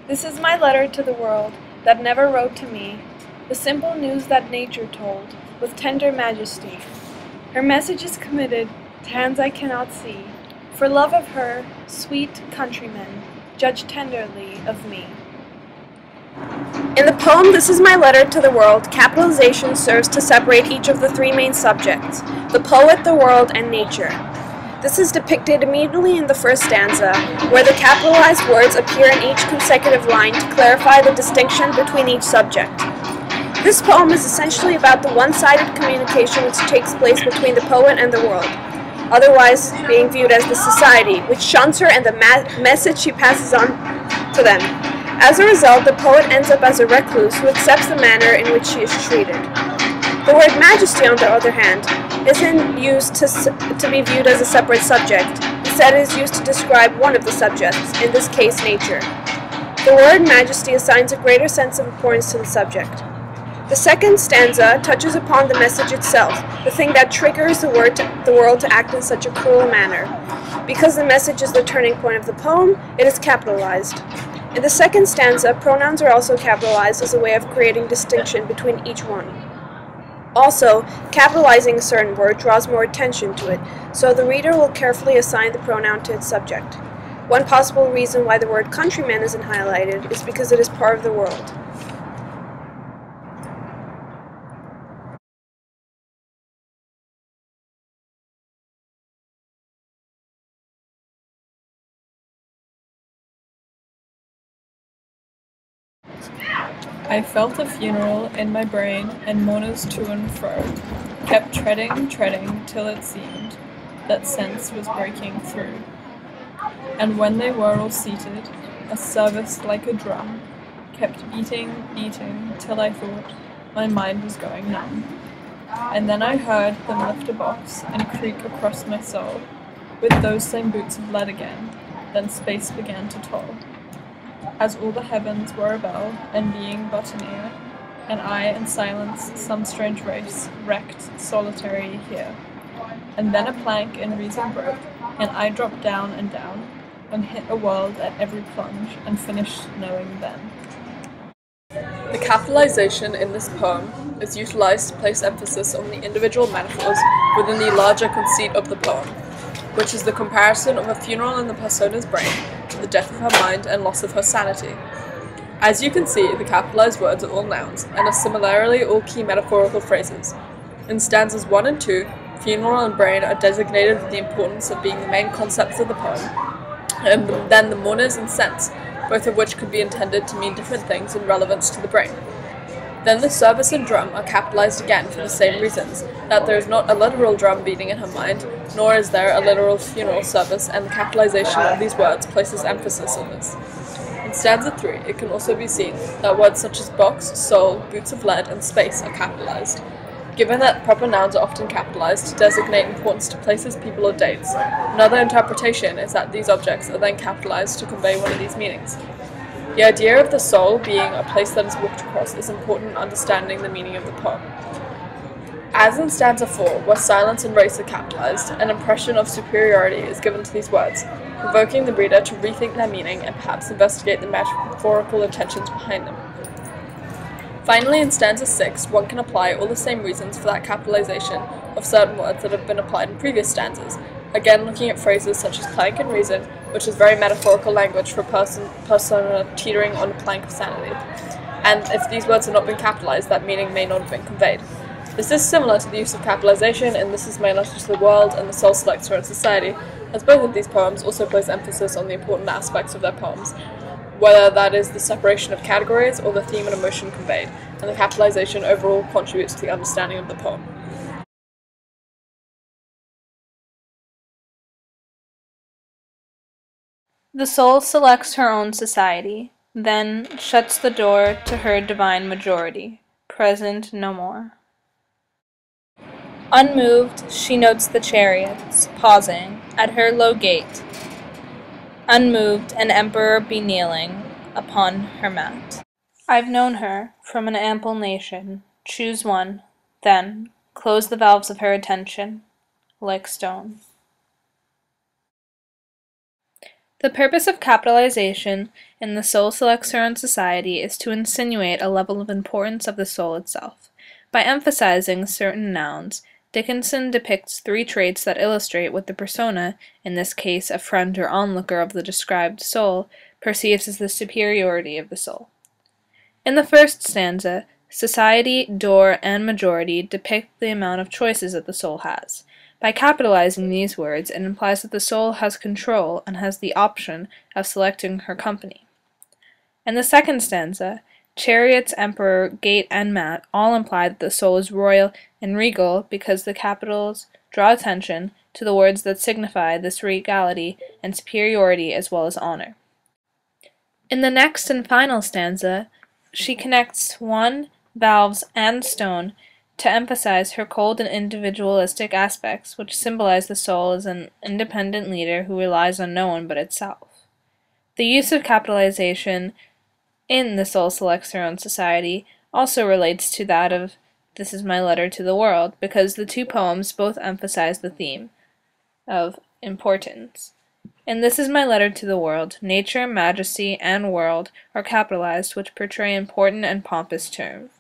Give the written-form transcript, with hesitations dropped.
This is my letter to the world that never wrote to me, the simple news that nature told with tender majesty. Her message is committed to hands I cannot see. For love of her, sweet countrymen, judge tenderly of me. In the poem This Is My Letter to the World, capitalization serves to separate each of the three main subjects, the poet, the world, and nature. This is depicted immediately in the first stanza, where the capitalized words appear in each consecutive line to clarify the distinction between each subject. This poem is essentially about the one-sided communication which takes place between the poet and the world, otherwise being viewed as the society, which shuns her and the message she passes on to them. As a result, the poet ends up as a recluse who accepts the manner in which she is treated. The word majesty, on the other hand, isn't used to be viewed as a separate subject. Instead, it is used to describe one of the subjects, in this case, nature. The word majesty assigns a greater sense of importance to the subject. The second stanza touches upon the message itself, the thing that triggers the world to act in such a cruel manner. Because the message is the turning point of the poem, it is capitalized. In the second stanza, pronouns are also capitalized as a way of creating distinction between each one. Also, capitalizing a certain word draws more attention to it, so the reader will carefully assign the pronoun to its subject. One possible reason why the word countryman isn't highlighted is because it is part of the world. I felt a funeral in my brain, and mourners to and fro kept treading, till it seemed that sense was breaking through. And when they were all seated, a service like a drum kept beating, till I thought my mind was going numb. And then I heard them lift a box and creak across my soul, with those same boots of lead again. Then space began to toll, as all the heavens were a bell, and being but an ear, and I and silence, some strange race, wrecked, solitary here. And then a plank in reason broke, and I dropped down, and hit a world at every plunge, and finished knowing then. The capitalization in this poem is utilized to place emphasis on the individual metaphors within the larger conceit of the poem, which is the comparison of a funeral in the persona's brain to the death of her mind and loss of her sanity. As you can see, the capitalized words are all nouns, and are similarly all key metaphorical phrases. In stanzas 1 and 2, funeral and brain are designated with the importance of being the main concepts of the poem, and then the mourners and sense, both of which could be intended to mean different things in relevance to the brain. Then the service and drum are capitalized again for the same reasons, that there is not a literal drum beating in her mind, nor is there a literal funeral service, and the capitalization of these words places emphasis on this. In stanza 3, it can also be seen that words such as box, soul, boots of lead, and space are capitalized. Given that proper nouns are often capitalized to designate importance to places, people, or dates, another interpretation is that these objects are then capitalized to convey one of these meanings. The idea of the soul being a place that is walked across is important in understanding the meaning of the poem. As in stanza 4, where silence and race are capitalized, an impression of superiority is given to these words, provoking the reader to rethink their meaning and perhaps investigate the metaphorical intentions behind them. Finally, in stanza 6, one can apply all the same reasons for that capitalization of certain words that have been applied in previous stanzas, again looking at phrases such as plank and reason, which is very metaphorical language for a persona teetering on a plank of sanity. And if these words have not been capitalized, that meaning may not have been conveyed. This is similar to the use of capitalization in This Is My Letter to the World and The Soul Selects Her Own Society, as both of these poems also place emphasis on the important aspects of their poems, whether that is the separation of categories or the theme and emotion conveyed, and the capitalization overall contributes to the understanding of the poem. The soul selects her own society, then shuts the door to her divine majority, present no more. Unmoved, she notes the chariots, pausing, at her low gate. Unmoved, an emperor be kneeling upon her mat. I've known her, from an ample nation, choose one, then close the valves of her attention, like stone. The purpose of capitalization in The Soul Selects Her Own Society is to insinuate a level of importance of the soul itself. By emphasizing certain nouns, Dickinson depicts three traits that illustrate what the persona, in this case a friend or onlooker of the described soul, perceives as the superiority of the soul. In the first stanza, society, door, and majority depict the amount of choices that the soul has. By capitalizing these words, it implies that the soul has control and has the option of selecting her company. In the second stanza, chariots, emperor, gate, and mat all imply that the soul is royal and regal because the capitals draw attention to the words that signify this regality and superiority as well as honor. In the next and final stanza, she connects one, valves, and stone to emphasize her cold and individualistic aspects, which symbolize the soul as an independent leader who relies on no one but itself. The use of capitalization in The Soul Selects Her Own Society also relates to that of This Is My Letter to the World, because the two poems both emphasize the theme of importance. In This Is My Letter to the World, nature, majesty, and world are capitalized, which portray important and pompous terms.